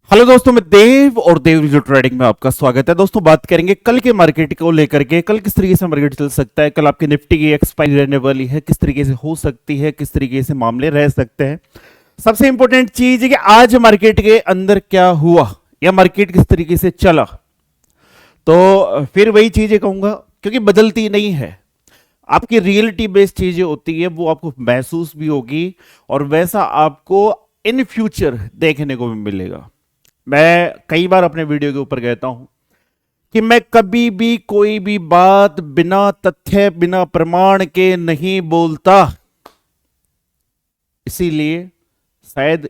Hello दोस्तों, मैं देव और देव रिजो ट्रेडिंग में आपका स्वागत है। दोस्तों, बात करेंगे कल के मार्केट को लेकर के। कल किस तरीके से मार्केट चल सकता है, कल आपकी निफ्टी की एक्सपायरी रहने वाली है, किस तरीके से हो सकती है, किस तरीके से मामले रह सकते हैं। सबसे इंपॉर्टेंट चीज है कि आज मार्केट के अंदर क्या हुआ या मार्केट किस तरीके से चला। तो फिर वही चीजें कहूंगा, क्योंकि बदलती नहीं है। आपकी रियलिटी बेस्ड चीजें होती है, वो आपको महसूस भी होगी और वैसा आपको इन फ्यूचर देखने को भी मिलेगा। मैं कई बार अपने वीडियो के ऊपर कहता हूं कि मैं कभी भी कोई भी बात बिना तथ्य बिना प्रमाण के नहीं बोलता। इसीलिए शायद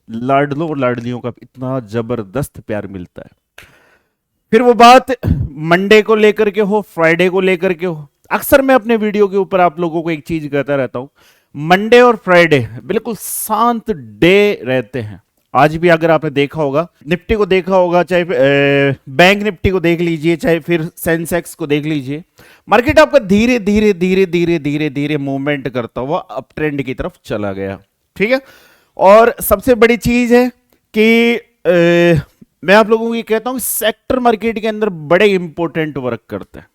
लाडलों और लाडलियों का इतना जबरदस्त प्यार मिलता है। फिर वो बात मंडे को लेकर के हो, फ्राइडे को लेकर के हो। अक्सर मैं अपने वीडियो के ऊपर आप लोगों को एक चीज कहता रहता हूं, मंडे और फ्राइडे बिल्कुल शांत डे रहते हैं। आज भी अगर आपने देखा होगा, निफ्टी को देखा होगा, चाहे बैंक निफ्टी को देख लीजिए, चाहे फिर सेंसेक्स को देख लीजिए, मार्केट आपका धीरे धीरे धीरे धीरे धीरे धीरे मूवमेंट करता हुआ अप ट्रेंड की तरफ चला गया। ठीक है। और सबसे बड़ी चीज है कि मैं आप लोगों को ये कहता हूं, सेक्टर मार्केट के अंदर बड़े इंपॉर्टेंट वर्क करते हैं।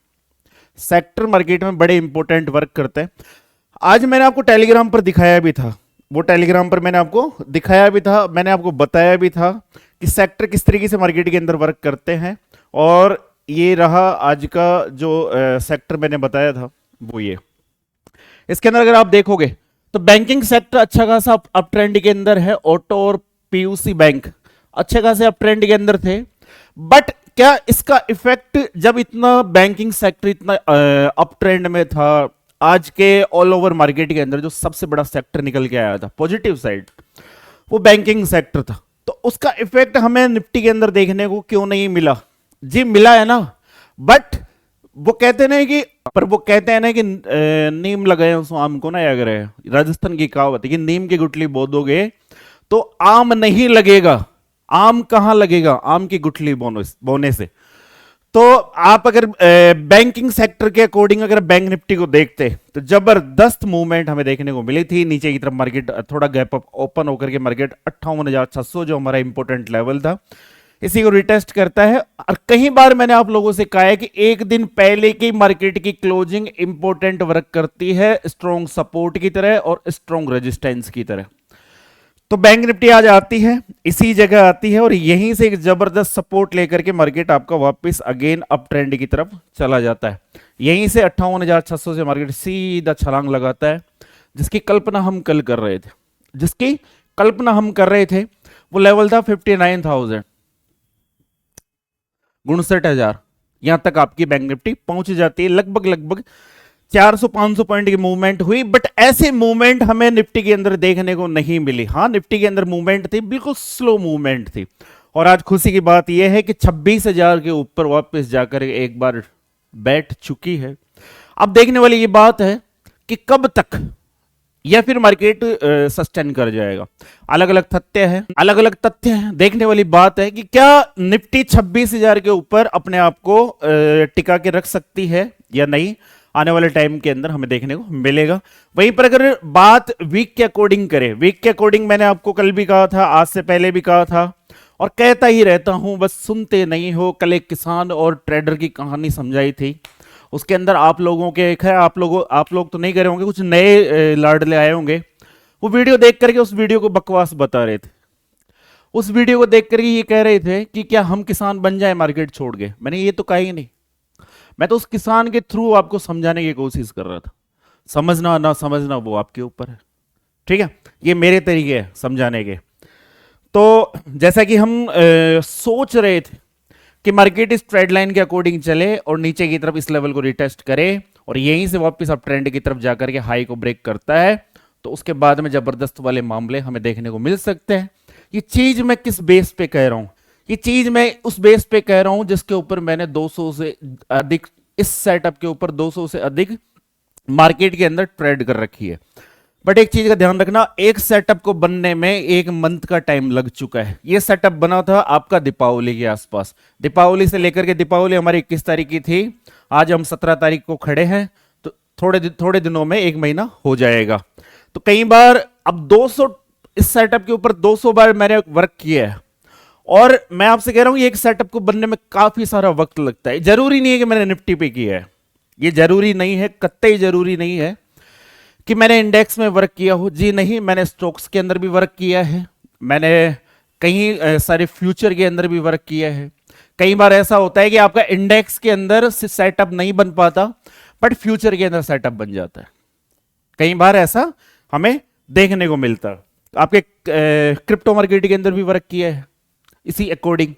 सेक्टर मार्केट में बड़े इंपॉर्टेंट वर्क करते हैं। आज मैंने आपको टेलीग्राम पर दिखाया भी था, वो टेलीग्राम पर मैंने आपको दिखाया भी था, मैंने आपको बताया भी था कि सेक्टर किस तरीके से मार्केट के अंदर वर्क करते हैं। और ये रहा आज का जो सेक्टर मैंने बताया था, वो ये। इसके अंदर अगर आप देखोगे तो बैंकिंग सेक्टर अच्छा खासा अप ट्रेंड के अंदर है। ऑटो और पीयूसी बैंक अच्छे खासे अप ट्रेंड के अंदर थे। बट क्या इसका इफेक्ट, जब इतना बैंकिंग सेक्टर इतना अप ट्रेंड में था, आज के ऑल ओवर मार्केट के अंदर जो सबसे बड़ा सेक्टर निकल के आया था पॉजिटिव साइड, वो बैंकिंग सेक्टर था। तो उसका इफेक्ट हमें निफ्टी के अंदर देखने को क्यों नहीं मिला? जी मिला है ना, बट वो कहते नहीं कि, पर वो कहते हैं ना कि नीम लगाए उस आम को ना याद रहे। राजस्थान की कहावत है कि नीम की गुठली बो दोगे तो आम नहीं लगेगा। आम कहां लगेगा? आम की गुठली बोने से। तो आप अगर बैंकिंग सेक्टर के अकॉर्डिंग अगर बैंक निफ्टी को देखते तो जबरदस्त मूवमेंट हमें देखने को मिली थी। नीचे की तरफ मार्केट थोड़ा गैप अप ओपन होकर के मार्केट 58,600 जो हमारा इंपॉर्टेंट लेवल था, इसी को रिटेस्ट करता है। और कई बार मैंने आप लोगों से कहा है कि एक दिन पहले की मार्केट की क्लोजिंग इंपॉर्टेंट वर्क करती है, स्ट्रॉन्ग सपोर्ट की तरह और स्ट्रॉन्ग रेजिस्टेंस की तरह। तो बैंक निफ्टी आज आती है, इसी जगह आती है और यहीं से एक जबरदस्त सपोर्ट लेकर के मार्केट आपका वापस अगेन अप ट्रेंड की तरफ चला जाता है। यहीं से 58,600 से मार्केट सीधा छलांग लगाता है। जिसकी कल्पना हम कल कर रहे थे, जिसकी कल्पना हम कर रहे थे, वो लेवल था 59,000, 59,000। यहां तक आपकी बैंक निफ्टी पहुंच जाती है। लगभग लगभग 400-500 पॉइंट की मूवमेंट हुई, बट ऐसे मूवमेंट हमें निफ्टी के अंदर देखने को नहीं मिली। हाँ, निफ्टी के अंदर मूवमेंट थी, बिल्कुल स्लो मूवमेंट थी। और आज खुशी की बात यह है कि 26,000 के ऊपर वापस जाकर एक बार बैठ चुकी है। अब देखने वाली ये बात है कि कब तक या फिर मार्केट सस्टेन कर जाएगा। अलग अलग तथ्य हैं, अलग अलग तथ्य हैं। देखने वाली बात है कि क्या निफ्टी 26,000 के ऊपर अपने आप को टिका के रख सकती है या नहीं। आने वाले टाइम के अंदर हमें देखने को मिलेगा। वहीं पर अगर बात वीक के अकॉर्डिंग करें, वीक के अकॉर्डिंग मैंने आपको कल भी कहा था, आज से पहले भी कहा था और कहता ही रहता हूं, बस सुनते नहीं हो। कल एक किसान और ट्रेडर की कहानी समझाई थी, उसके अंदर आप लोगों के एक है, आप लोग तो नहीं करे होंगे, कुछ नए लाडले आए होंगे। वो वीडियो देख करके उस वीडियो को बकवास बता रहे थे। उस वीडियो को देख करके ये कह रहे थे कि क्या हम किसान बन जाए मार्केट छोड़ के। मैंने ये तो कहा ही नहीं। मैं तो उस किसान के थ्रू आपको समझाने की कोशिश कर रहा था। समझना ना समझना वो आपके ऊपर है। ठीक है, ये मेरे तरीके हैं समझाने के। तो जैसा कि हम सोच रहे थे कि मार्केट इस ट्रेड लाइन के अकॉर्डिंग चले और नीचे की तरफ इस लेवल को रिटेस्ट करे और यहीं से वापस अब ट्रेंड की तरफ जाकर के हाई को ब्रेक करता है, तो उसके बाद में जबरदस्त वाले मामले हमें देखने को मिल सकते हैं। ये चीज मैं किस बेस पे कह रहा हूं? ये चीज मैं उस बेस पे कह रहा हूं जिसके ऊपर मैंने 200 से अधिक, इस सेटअप के ऊपर 200 से अधिक मार्केट के अंदर ट्रेड कर रखी है। बट एक चीज का ध्यान रखना, एक सेटअप को बनने में एक मंथ का टाइम लग चुका है। ये सेटअप बना था आपका दीपावली के आसपास। दीपावली से लेकर के, दीपावली हमारी 21 तारीख की थी, आज हम 17 तारीख को खड़े हैं, तो थोड़े दिनों में एक महीना हो जाएगा। तो कई बार अब 200, इस सेटअप के ऊपर 200 बार मैंने वर्क किया है और मैं आपसे कह रहा हूं ये एक सेटअप को बनने में काफी सारा वक्त लगता है। जरूरी नहीं है कि मैंने निफ्टी पे किया है, ये जरूरी नहीं है, कतई जरूरी नहीं है कि मैंने इंडेक्स में वर्क किया हो। जी नहीं, मैंने स्टॉक्स के अंदर भी वर्क किया है, मैंने कई सारे फ्यूचर के अंदर भी वर्क किया है। कई बार ऐसा होता है कि आपका इंडेक्स के अंदर सेटअप नहीं बन पाता, बट फ्यूचर के अंदर सेटअप बन जाता है। कई बार ऐसा हमें देखने को मिलता है। आपके क्रिप्टो मार्केट के अंदर भी वर्क किया है, इसी अकॉर्डिंग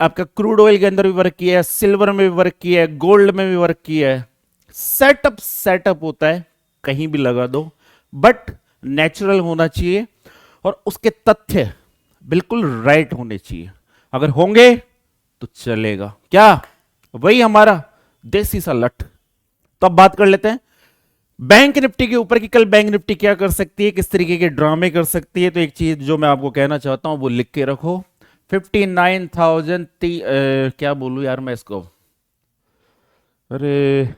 आपका क्रूड ऑयल के अंदर भी वर्क किया है, सिल्वर में भी वर्क किया है, गोल्ड में भी वर्क किया है। सेटअप सेटअप होता है, कहीं भी लगा दो, बट नेचुरल होना चाहिए और उसके तथ्य बिल्कुल राइट होने चाहिए। अगर होंगे तो चलेगा, क्या वही हमारा देसी सा लठ। तो अब बात कर लेते हैं बैंक निफ्टी के ऊपर कि कल बैंक निफ्टी क्या कर सकती है, किस तरीके के ड्रामे कर सकती है। तो एक चीज जो मैं आपको कहना चाहता हूं वो लिख के रखो, 59,000 क्या बोलूं यार मैं इसको, अरे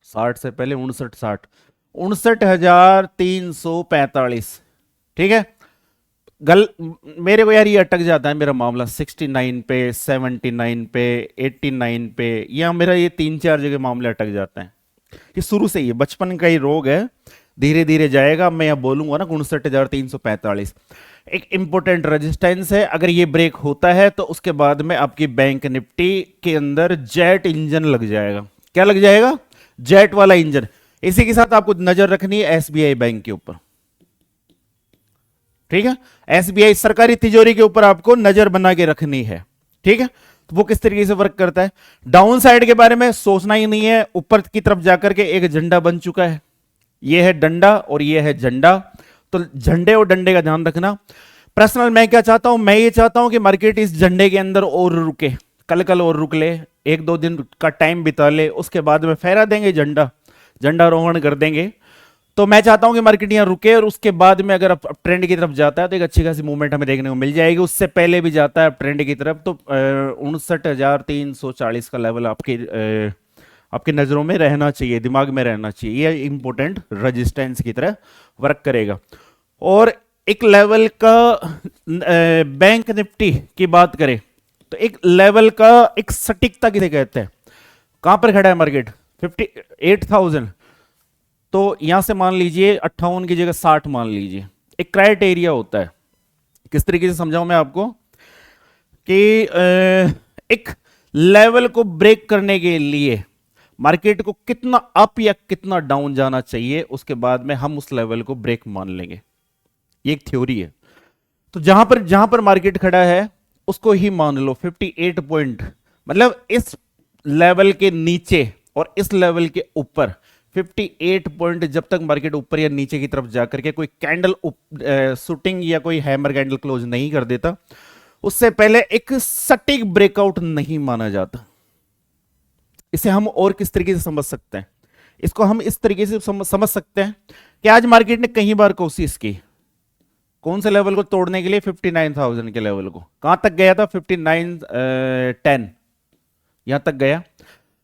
60 से पहले 59,345, ठीक है। गल मेरे को यार ये अटक जाता है मेरा मामला 69 पे, 79 पे, 89 पे, या मेरा ये 3-4 जगह मामले अटक जाते हैं। ये शुरू से ही बचपन का ही रोग है, धीरे धीरे जाएगा। मैं यह बोलूंगा ना 59,345 एक इंपॉर्टेंट रेजिस्टेंस है। अगर ये ब्रेक होता है तो उसके बाद में आपकी बैंक निफ्टी के अंदर जेट इंजन लग जाएगा। क्या लग जाएगा? जेट वाला इंजन। इसी के साथ आपको नजर रखनी है एसबीआई बैंक के ऊपर, ठीक है। एसबीआई सरकारी तिजोरी के ऊपर आपको नजर बना के रखनी है, ठीक है। तो वो किस तरीके से वर्क करता है, डाउन साइड के बारे में सोचना ही नहीं है। ऊपर की तरफ जाकर के एक झंडा बन चुका है, ये है डंडा और ये है झंडा। तो झंडे और डंडे का ध्यान रखना। पर्सनल मैं क्या चाहता हूं, मैं ये चाहता हूं कि मार्केट इस झंडे के अंदर और रुके, कल और रुक ले, 1-2 दिन का टाइम बिता ले, उसके बाद में फहरा देंगे झंडारोहण कर देंगे। तो मैं चाहता हूं कि मार्केट यहां रुके और उसके बाद में अगर अब ट्रेंड की तरफ जाता है तो एक अच्छी खासी मूवमेंट हमें देखने को मिल जाएगी। उससे पहले भी जाता है ट्रेंड की तरफ तो 59,340 का लेवल आपकी नजरों में रहना चाहिए, दिमाग में रहना चाहिए। ये इंपॉर्टेंट रेजिस्टेंस की तरह वर्क करेगा। और एक लेवल का बैंक निफ्टी की बात करें तो एक लेवल का एक सटीकता किसे कहते हैं, कहां पर खड़ा है मार्केट 58,000, तो यहां से मान लीजिए 58 की जगह 60 मान लीजिए। एक क्राइटेरिया होता है, किस तरीके से समझाऊं मैं आपको कि एक लेवल को ब्रेक करने के लिए मार्केट को कितना अप या कितना डाउन जाना चाहिए, उसके बाद में हम उस लेवल को ब्रेक मान लेंगे। ये एक थ्योरी है। तो जहां पर मार्केट खड़ा है उसको ही मान लो 58 पॉइंट, मतलब इस लेवल के नीचे और इस लेवल के ऊपर 58 पॉइंट। जब तक मार्केट ऊपर या नीचे की तरफ जाकर के कोई कैंडल शूटिंग या कोई हैमर कैंडल क्लोज नहीं कर देता, उससे पहले एक सटीक ब्रेकआउट नहीं माना जाता। इसे हम और किस तरीके से समझ सकते हैं, इसको हम इस तरीके से समझ सकते हैं कि आज मार्केट ने कई बार कोशिश की कौन से लेवल को तोड़ने के लिए, 59,000 के लेवल को। कहां तक गया था 59,10 यहां तक गया।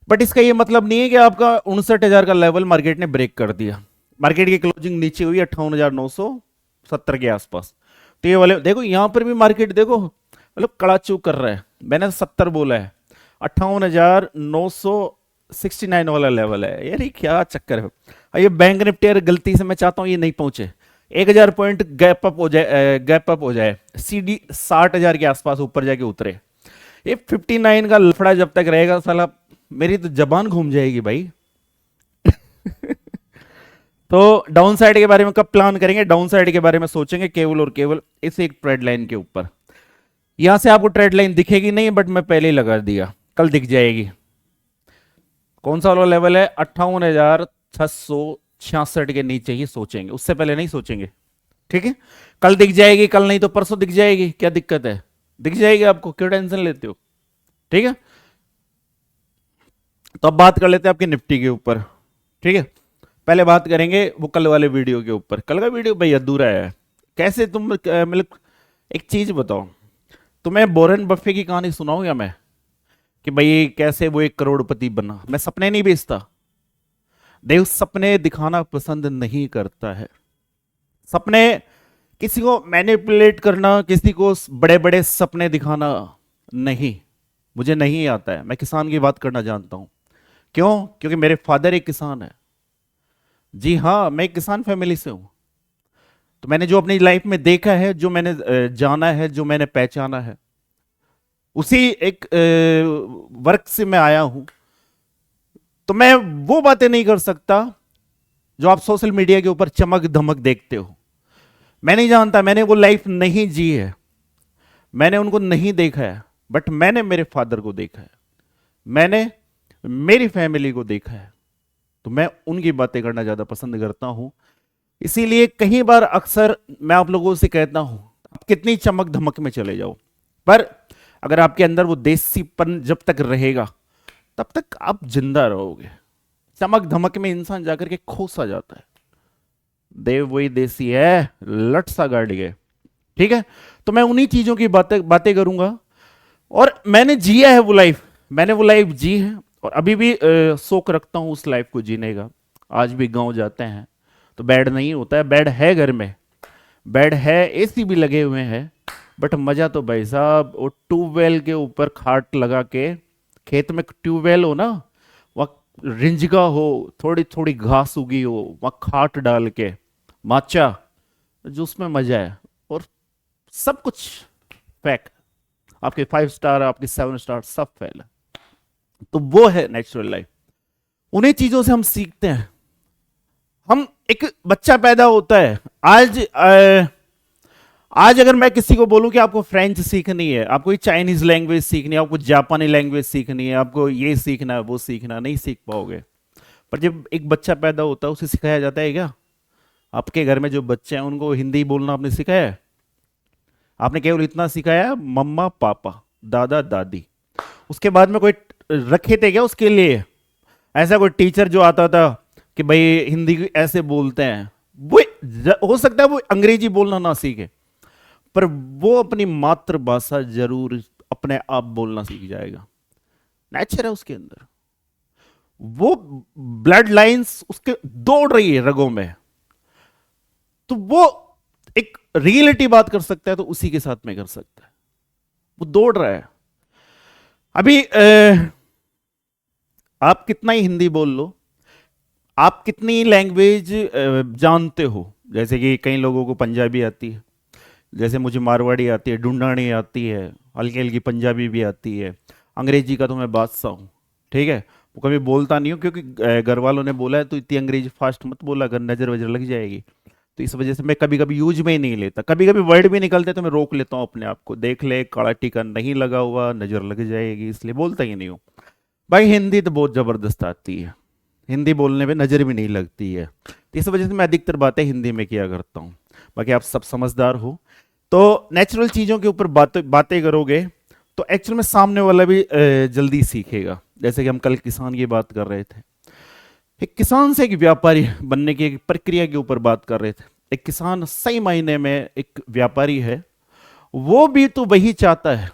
बट इसका ये मतलब नहीं है कि आपका 59,000 का लेवल मार्केट ने ब्रेक कर दिया। मार्केट की क्लोजिंग नीचे हुई 58,970 के आसपास। तो ये वाले देखो, यहां पर भी मार्केट देखो मतलब कड़ाचू कर रहा है। मैंने 70 बोला है, 58,969 वाला लेवल है यार। ये क्या चक्कर है। ये बैंक निफ्टी यार गलती से मैं चाहता हूं ये नहीं पहुंचे, 1,000 पॉइंट गैप अप हो जाए, सीडी 60,000 के आसपास ऊपर जाके उतरे। ये 59 का लफड़ा जब तक रहेगा साला मेरी तो जबान घूम जाएगी भाई। तो डाउन साइड के बारे में कब प्लान करेंगे, डाउन साइड के बारे में सोचेंगे केवल और केवल इस एक ट्रेड लाइन के ऊपर। यहां से आपको ट्रेड लाइन दिखेगी नहीं, बट मैं पहले ही लगा दिया, कल दिख जाएगी। कौन सा वाला लेवल है, 58,666 के नीचे ही सोचेंगे, उससे पहले नहीं सोचेंगे, ठीक है। कल दिख जाएगी, कल नहीं तो परसों दिख जाएगी, क्या दिक्कत है, दिख जाएगी आपको, क्यों टेंशन लेते हो, ठीक है। तो अब बात कर लेते हैं आपके निफ्टी के ऊपर, ठीक है। पहले बात करेंगे वो कल वाले वीडियो के ऊपर। कल का वीडियो भाई अधूरा है। कैसे तुम मतलब एक चीज बताओ, तुम्हें बोरेन बफे की कहानी सुनाऊं या मैं, कि भाई कैसे वो 1 करोड़पति बना। मैं सपने नहीं बेचता, देव सपने दिखाना पसंद नहीं करता है। सपने किसी को मैनिपुलेट करना, किसी को बड़े बड़े सपने दिखाना नहीं, मुझे नहीं आता है। मैं किसान की बात करना जानता हूं। क्यों? क्योंकि मेरे फादर एक किसान है। जी हाँ, मैं एक किसान फैमिली से हूं। तो मैंने जो अपनी लाइफ में देखा है, जो मैंने जाना है, जो मैंने पहचाना है, उसी एक वर्क से मैं आया हूं। तो मैं वो बातें नहीं कर सकता जो आप सोशल मीडिया के ऊपर चमक धमक देखते हो। मैं नहीं जानता, मैंने वो लाइफ नहीं जी है, मैंने उनको नहीं देखा है। बट मैंने मेरे फादर को देखा है, मैंने मेरी फैमिली को देखा है। तो मैं उनकी बातें करना ज्यादा पसंद करता हूं। इसीलिए कई बार अक्सर मैं आप लोगों से कहता हूं, आप कितनी चमक धमक में चले जाओ, पर अगर आपके अंदर वो देसीपन जब तक रहेगा तब तक आप जिंदा रहोगे। चमक धमक में इंसान जाकर के खो सा जाता है। देव वही देसी है, लट सा गाड़ गए। ठीक है, तो मैं उन्हीं चीजों की बातें बातें करूंगा। और मैंने जिया है वो लाइफ, मैंने वो लाइफ जी है, और अभी भी शौक रखता हूं उस लाइफ को जीने का। आज भी गांव जाते हैं तो बेड नहीं होता है, बेड है घर में, बेड है, एसी भी लगे हुए हैं, बट मजा तो भाई साहब वो ट्यूबवेल के ऊपर खाट लगा के, खेत में ट्यूबवेल हो ना, वहाँ रिंजगा हो, थोड़ी थोड़ी घास उगी हो, वहाँ खाट डाल के माचा, जो उसमें मजा है। और सब कुछ पैक, आपके 5 स्टार, आपके 7 स्टार, सब फेल है। तो वो है नेचुरल लाइफ। उन्हीं चीजों से हम सीखते हैं। हम, एक बच्चा पैदा होता है, आज अगर मैं किसी को बोलूं कि आपको फ्रेंच सीखनी है, आपको चाइनीज लैंग्वेज सीखनी है, आपको जापानी लैंग्वेज सीखनी है, आपको ये सीखना है, वो सीखना, नहीं सीख पाओगे। पर जब एक बच्चा पैदा होता है, उसे सिखाया जाता है क्या? आपके घर में जो बच्चे हैं उनको हिंदी बोलना आपने सिखाया है? आपने केवल इतना सिखाया, मम्मा पापा दादा दादी। उसके बाद में कोई रखे थे क्या उसके लिए? ऐसा कोई टीचर जो आता था कि भाई हिंदी ऐसे बोलते हैं? वो हो सकता है वो अंग्रेजी बोलना ना सीखे, पर वो अपनी मातृभाषा जरूर अपने आप बोलना सीख जाएगा। नेचर है उसके अंदर, वो ब्लड लाइंस उसके दौड़ रही है रगों में। तो वो एक रियलिटी बात कर सकता है तो उसी के साथ में कर सकता है, वो दौड़ रहा है। अभी आप कितना ही हिंदी बोल लो, आप कितनी लैंग्वेज जानते हो, जैसे कि कई लोगों को पंजाबी आती है, जैसे मुझे मारवाड़ी आती है, ढूंढानी आती है, हल्की हल्की पंजाबी भी आती है। अंग्रेजी का तो मैं बादशाह हूँ। ठीक है, वो कभी बोलता नहीं हूँ क्योंकि घर वालों ने बोला है तो इतनी अंग्रेजी फास्ट मत बोला, अगर नजर वजर लग जाएगी। तो इस वजह से मैं कभी कभी यूज में ही नहीं लेता। कभी कभी वर्ड भी निकलते तो मैं रोक लेता हूँ अपने आप को, देख ले काला टीका नहीं लगा हुआ, नजर लग जाएगी, इसलिए बोलता ही नहीं हूँ। भाई हिंदी तो बहुत जबरदस्त आती है, हिंदी बोलने में नजर भी नहीं लगती है, तो इस वजह से मैं अधिकतर बातें हिंदी में किया करता हूँ। बाकी आप सब समझदार हो, तो नेचुरल चीजों के ऊपर बातें करोगे तो एक्चुअल में सामने वाला भी जल्दी सीखेगा। जैसे कि हम कल किसान की बात कर रहे थे, एक किसान से एक व्यापारी बनने की एक प्रक्रिया के ऊपर बात कर रहे थे। एक किसान सही मायने में एक व्यापारी है, वो भी तो वही चाहता है,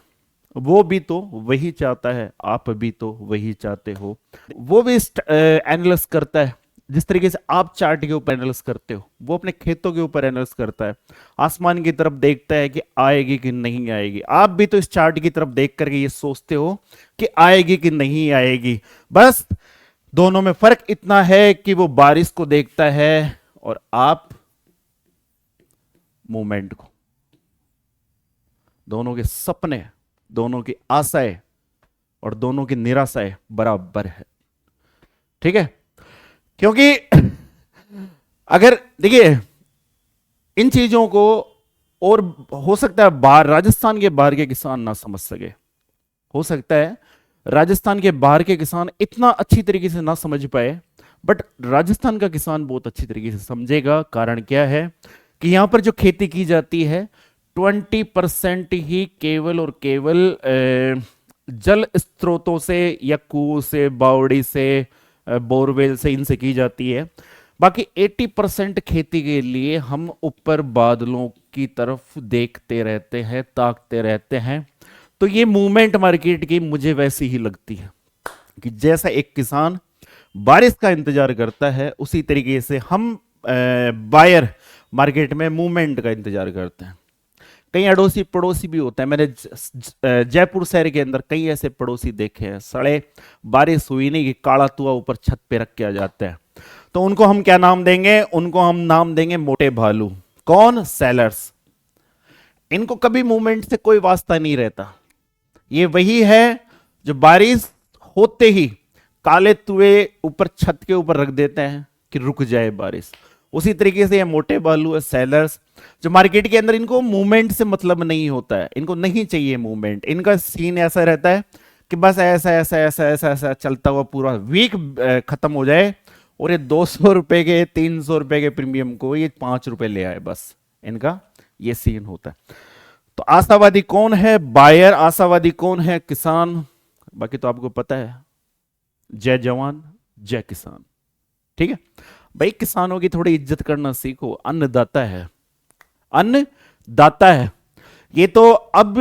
वो भी तो वही चाहता है, आप भी तो वही चाहते हो। वो भी एनालिस करता है, जिस तरीके से आप चार्ट के ऊपर एनालिस करते हो, वो अपने खेतों के ऊपर एनालिस करता है। आसमान की तरफ देखता है कि आएगी कि नहीं आएगी। आप भी तो इस चार्ट की तरफ देख करके ये सोचते हो कि आएगी कि नहीं आएगी। बस दोनों में फर्क इतना है कि वो बारिश को देखता है और आप मूवमेंट को। दोनों के सपने, दोनों की आशाएं और दोनों की निराशाएं बराबर है। ठीक है, क्योंकि अगर देखिए इन चीजों को, और हो सकता है बाहर राजस्थान के बाहर के किसान ना समझ सके, हो सकता है राजस्थान के बाहर के किसान इतना अच्छी तरीके से ना समझ पाए, बट राजस्थान का किसान बहुत अच्छी तरीके से समझेगा। कारण क्या है कि यहां पर जो खेती की जाती है 20% ही केवल और केवल जल स्रोतों से या कुओं से, बावड़ी से, बोरवेल से, इनसे की जाती है। बाकी 80% खेती के लिए हम ऊपर बादलों की तरफ देखते रहते हैं, ताकते रहते हैं। तो ये मूवमेंट मार्केट की मुझे वैसी ही लगती है कि जैसा एक किसान बारिश का इंतजार करता है, उसी तरीके से हम बायर मार्केट में मूवमेंट का इंतजार करते हैं। कई अड़ोसी पड़ोसी भी होते हैं। मैंने जयपुर शहर के अंदर कई ऐसे पड़ोसी देखे हैं, सड़े बारिश हुई नहीं कि काला तुआ ऊपर छत पे रख के आ जाते हैं। तो उनको हम क्या नाम देंगे? उनको हम नाम देंगे मोटे भालू। कौन? सेलर्स। इनको कभी मूवमेंट से कोई वास्ता नहीं रहता। ये वही है जो बारिश होते ही काले तुए ऊपर छत के ऊपर रख देते हैं कि रुक जाए बारिश। उसी तरीके से ये मोटे भालू है, सेलर्स, जो मार्केट के अंदर इनको मूवमेंट से मतलब नहीं होता है, इनको नहीं चाहिए मूवमेंट। इनका सीन ऐसा रहता है कि बस ऐसा ऐसा ऐसा ऐसा ऐसा चलता हुआ पूरा वीक खत्म हो जाए और ये 200 रुपए के 300 रुपए के प्रीमियम को ये 5 रुपए ले आए, बस इनका ये सीन होता है। तो आशावादी कौन है? बायर। आशावादी कौन है? किसान। बाकी तो आपको पता है, जय जवान जय किसान। ठीक है भाई, किसानों की थोड़ी इज्जत करना सीखो। अन्नदाता है, अन्नदाता है। ये तो अब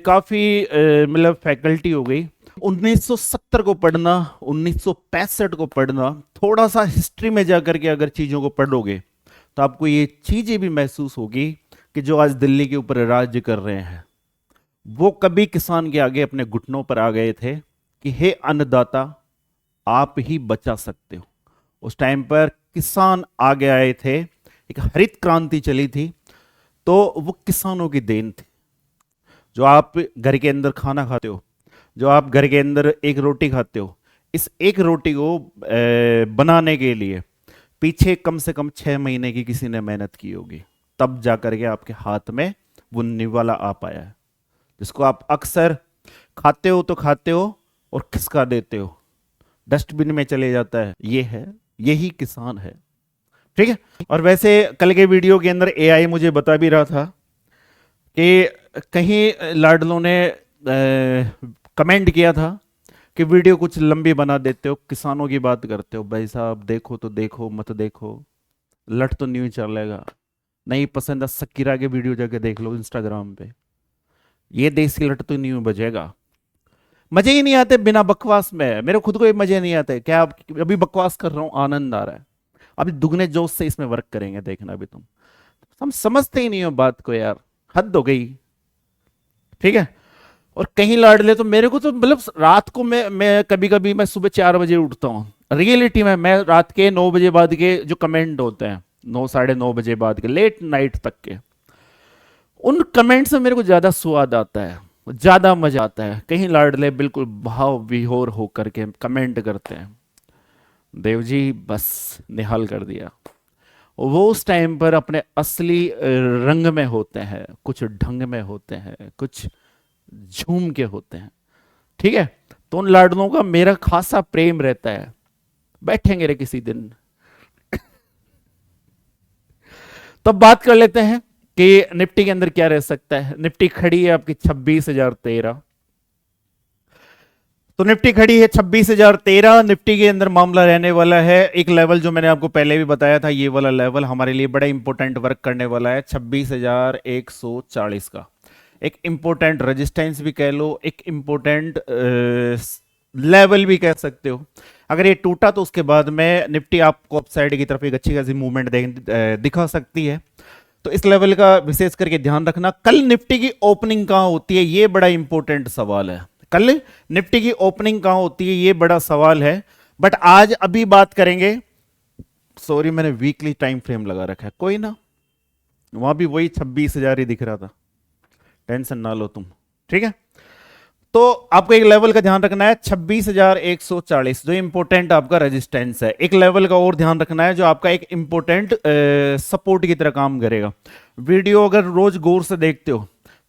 काफी मतलब फैकल्टी हो गई। 1970 को पढ़ना, 1965 को पढ़ना, थोड़ा सा हिस्ट्री में जाकर के अगर चीजों को पढ़ोगे तो आपको ये चीजें भी महसूस होगी कि जो आज दिल्ली के ऊपर राज्य कर रहे हैं वो कभी किसान के आगे अपने घुटनों पर आ गए थे कि हे अन्नदाता, आप ही बचा सकते हो। उस टाइम पर किसान आगे आए थे, एक हरित क्रांति चली थी, तो वो किसानों की देन थी। जो आप घर के अंदर खाना खाते हो, जो आप घर के अंदर एक रोटी खाते हो, इस एक रोटी को बनाने के लिए पीछे कम से कम 6 महीने की किसी ने मेहनत की होगी, तब जाकर के आपके हाथ में वो निवाला आ पाया है, जिसको आप अक्सर खाते हो तो खाते हो और खिसका देते हो, डस्टबिन में चले जाता है। ये है, यही किसान है। ठीक है। और वैसे कल के वीडियो के अंदर एआई मुझे बता भी रहा था कि कहीं लाडलों ने कमेंट किया था कि वीडियो कुछ लंबी बना देते हो, किसानों की बात करते हो। भाई साहब देखो तो देखो, मत देखो, लट तो न्यू चलेगा। नहीं पसंद है सकीरा के वीडियो जाके देख लो इंस्टाग्राम पे, ये देसी लट तो न्यू बजेगा। मजे ही नहीं आते बिना बकवास में, मेरे खुद को ये मजे नहीं आते। क्या अभी बकवास कर रहा हूं, आनंद आ रहा है। अभी दुगने जोश से इसमें वर्क करेंगे, देखना अभी तुम। हम समझते ही नहीं हो बात को यार, हद हो गई। ठीक है। और कहीं लाडले तो मेरे को तो मतलब रात को मैं कभी कभी मैं सुबह 4 बजे उठता हूँ। रियलिटी में मैं रात के 9 बजे बाद के जो कमेंट होते हैं, 9 साढ़े 9 बजे बाद के लेट नाइट तक के, उन कमेंट्स में मेरे को ज्यादा स्वाद आता है, ज्यादा मजा आता है। कहीं लाडले बिल्कुल भाव विहोर होकर के कमेंट करते हैं, देव जी बस निहाल कर दिया। वो उस टाइम पर अपने असली रंग में होते हैं, कुछ ढंग में होते हैं, कुछ झूम के होते हैं। ठीक है। तो उन लाडलों का मेरा खासा प्रेम रहता है। बैठेंगे रे किसी दिन। तो बात कर लेते हैं कि निफ्टी के अंदर क्या रह सकता है। निफ्टी खड़ी है आपकी 26,013। तो निफ्टी खड़ी है 26,013। निफ्टी के अंदर मामला रहने वाला है एक लेवल जो मैंने आपको पहले भी बताया था, ये वाला लेवल हमारे लिए बड़ा इंपॉर्टेंट वर्क करने वाला है। 26,140 का एक इंपॉर्टेंट रेजिस्टेंस भी कह लो, एक इंपॉर्टेंट लेवल भी कह सकते हो। अगर ये टूटा तो उसके बाद में निफ्टी आपको अपसाइड की तरफ एक अच्छी खासी मूवमेंट दिखा सकती है। तो इस लेवल का विशेष करके ध्यान रखना। कल निफ्टी की ओपनिंग कहां होती है, ये बड़ा इंपॉर्टेंट सवाल है। कल निफ्टी की ओपनिंग कहां होती है, ये बड़ा सवाल है। बट आज अभी बात करेंगे, सॉरी मैंने वीकली टाइम फ्रेम लगा रखा है, कोई ना, वहां भी वही 26,000 ही दिख रहा था, टेंशन ना लो तुम। ठीक है। तो आपको एक लेवल का ध्यान रखना है 26,140, जो इंपॉर्टेंट आपका रेजिस्टेंस है। एक लेवल का और ध्यान रखना है जो आपका एक इंपॉर्टेंट सपोर्ट की तरह काम करेगा। वीडियो अगर रोज गौर से देखते हो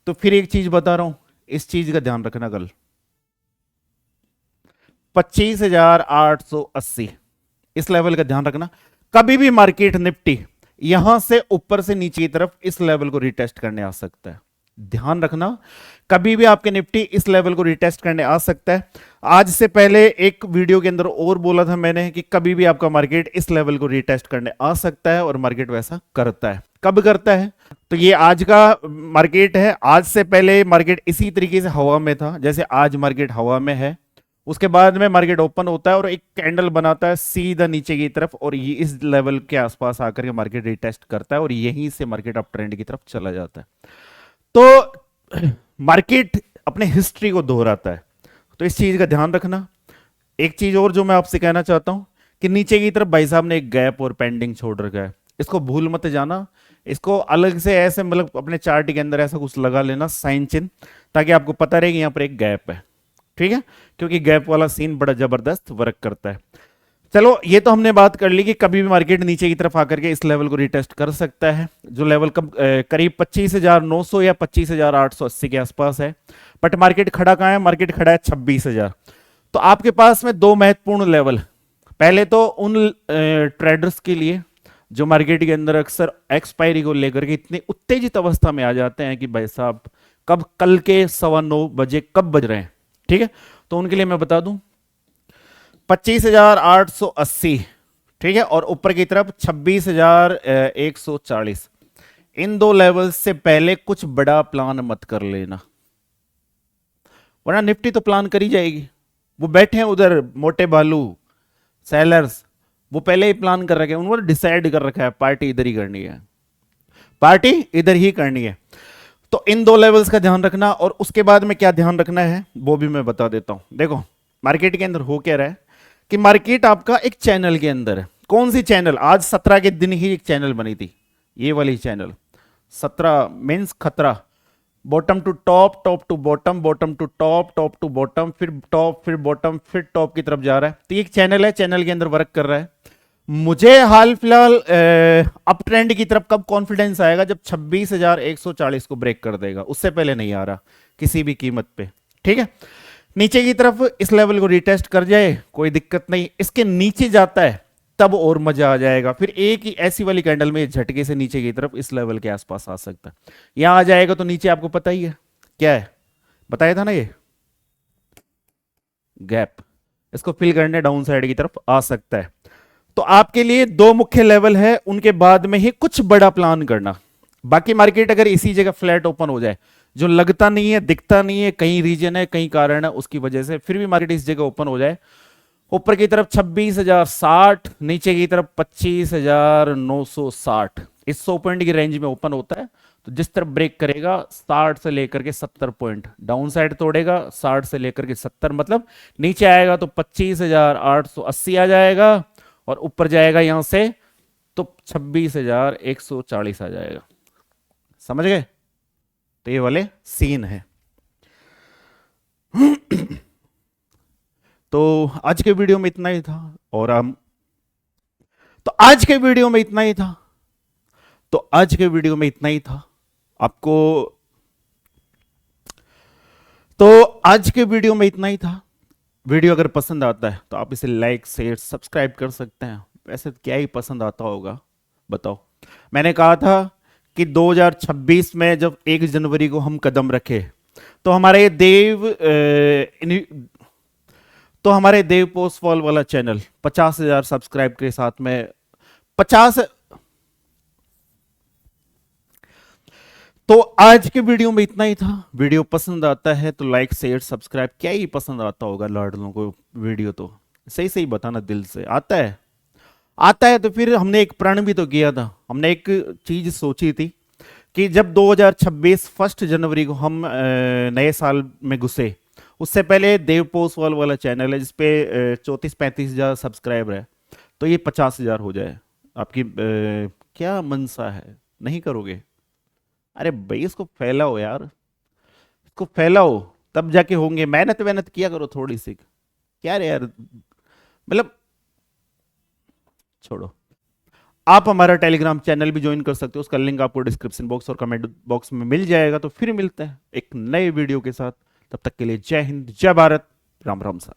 तो फिर एक चीज बता रहा हूं, इस चीज का ध्यान रखना। कल 25,880 इस लेवल का ध्यान रखना। कभी भी मार्केट निफ्टी यहां से ऊपर से नीचे की तरफ इस लेवल को रिटेस्ट करने आ सकता है, ध्यान रखना। कभी भी आपके निफ्टी इस लेवल को रिटेस्ट करने आ सकता है। आज से पहले एक वीडियो के अंदर और बोला था मैंने कि कभी भी आपका मार्केट इस लेवल को रिटेस्ट करने आ सकता है, और मार्केट वैसा करता है। कब करता है? तो ये आज का मार्केट है। आज से पहले मार्केट इसी तरीके से हवा में था, जैसे आज मार्केट हवा में है उसके बाद में मार्केट ओपन होता है और एक कैंडल बनाता है सीधा नीचे की तरफ, और ये इस लेवल के आसपास आकर के मार्केट रिटेस्ट करता है और यहीं से मार्केट अप ट्रेंड की तरफ चला जाता है। तो मार्केट अपने हिस्ट्री को दोहराता है, तो इस चीज का ध्यान रखना। एक चीज और जो मैं आपसे कहना चाहता हूं कि नीचे की तरफ भाई साहब ने एक गैप और पेंडिंग छोड़ रखा है, इसको भूल मत जाना। इसको अलग से ऐसे मतलब अपने चार्ट के अंदर ऐसा कुछ लगा लेना साइन चिन्ह, ताकि आपको पता रहे कि यहां पर एक गैप है, ठीक है, क्योंकि गैप वाला सीन बड़ा जबरदस्त वर्क करता है। चलो ये तो हमने बात कर ली कि कभी भी मार्केट नीचे की तरफ आकर के इस लेवल को रिटेस्ट कर सकता है, जो लेवल करीब 25,900 या 25,880 के आसपास है। बट मार्केट खड़ा कहां है? मार्केट खड़ा है 26,000। तो आपके पास में दो महत्वपूर्ण लेवल, पहले तो उन ट्रेडर्स के लिए जो मार्केट के अंदर अक्सर एक्सपायरी को लेकर के इतने उत्तेजित अवस्था में आ जाते हैं कि भाई साहब कब कल के 9:15 कब बज रहे हैं, ठीक है, तो उनके लिए मैं बता दूं 25,880, ठीक है, और ऊपर की तरफ 26,140। इन दो लेवल से पहले कुछ बड़ा प्लान मत कर लेना, वरना निफ्टी तो प्लान करी जाएगी। वो बैठे हैं उधर मोटे बालू सेलर्स, वो पहले ही प्लान कर रखे हैं, उन्होंने डिसाइड कर रखा है पार्टी इधर ही करनी है, पार्टी इधर ही करनी है। तो इन दो लेवल्स का ध्यान रखना, और उसके बाद में क्या ध्यान रखना है वो भी मैं बता देता हूं। देखो मार्केट के अंदर हो क्या रहा है कि मार्केट आपका एक चैनल के अंदर है। कौन सी चैनल? आज 17 के दिन ही एक चैनल बनी थी, ये वाली चैनल 17 मीन्स खतरा, bottom to top, top to bottom, bottom to top, top to bottom, फिर टॉप, फिर बॉटम, फिर टॉप की तरफ जा रहा है। तो एक चैनल है, चैनल के अंदर वर्क कर रहा है। मुझे हाल फिलहाल अप ट्रेंड की तरफ कब कॉन्फिडेंस आएगा? जब 26,140 को ब्रेक कर देगा, उससे पहले नहीं आ रहा किसी भी कीमत पे, ठीक है। नीचे की तरफ इस लेवल को रिटेस्ट कर जाए कोई दिक्कत नहीं, इसके नीचे जाता है तब और मजा आ जाएगा। फिर एक ही ऐसी वाली कैंडल में झटके से नीचे की तरफ इस लेवल के आसपास आ सकता है। यहां आ जाएगा तो नीचे आपको पता ही है क्या है, बताया था ना, ये गैप, इसको फिल करने डाउन साइड की तरफ आ सकता है। तो आपके लिए दो मुख्य लेवल है, उनके बाद में ही कुछ बड़ा प्लान करना। बाकी मार्केट अगर इसी जगह फ्लैट ओपन हो जाए, जो लगता नहीं है, दिखता नहीं है, कहीं रीजन है, कहीं कारण है, उसकी वजह से फिर भी मार्केट इस जगह ओपन हो जाए, ऊपर की तरफ 26,060, नीचे की तरफ 25,960, इस 100 पॉइंट की रेंज में ओपन होता है। तो जिस तरफ ब्रेक करेगा 60 से लेकर के 70 पॉइंट डाउन साइड तोड़ेगा, 60 से लेकर के 70, मतलब नीचे आएगा तो 25,880 आ जाएगा, और ऊपर जाएगा यहां से तो 26,140 आ जाएगा। समझ गए? तो ये वाले सीन है। तो आज के वीडियो में इतना ही था, और हम तो आज के वीडियो में इतना ही था, तो आज के वीडियो में इतना ही था आपको, तो आज के वीडियो में इतना ही था। वीडियो अगर पसंद आता है तो आप इसे लाइक शेयर सब्सक्राइब कर सकते हैं। वैसे क्या ही पसंद आता होगा बताओ। मैंने कहा था कि 2026 में जब 1 जनवरी को हम कदम रखे तो हमारे देव पोस्टफॉल वाला चैनल 50,000 सब्सक्राइब के साथ में 50। तो आज के वीडियो में इतना ही था। वीडियो पसंद आता है तो लाइक शेयर सब्सक्राइब, क्या ही पसंद आता होगा लाडलों को वीडियो, तो सही सही बताना, दिल से आता है, आता है तो फिर हमने एक प्रण भी तो किया था। हमने एक चीज सोची थी कि जब 2026 1 जनवरी को हम नए साल में घुसे, उससे पहले देव पोस्टफॉल वाला चैनल है जिसपे 34-35 हजार सब्सक्राइबर है, तो ये 50,000 हो जाए। आपकी क्या मनसा है? नहीं करोगे? अरे भाई इसको फैलाओ यार, इसको फैलाओ, तब जाके होंगे। मेहनत मेहनत किया करो थोड़ी सी, क्या रे यार, मतलब छोड़ो। आप हमारा टेलीग्राम चैनल भी ज्वाइन कर सकते हो, उसका लिंक आपको डिस्क्रिप्शन बॉक्स और कमेंट बॉक्स में मिल जाएगा। तो फिर मिलते हैं एक नए वीडियो के साथ, तब तक के लिए जय हिंद, जय भारत, राम राम सा।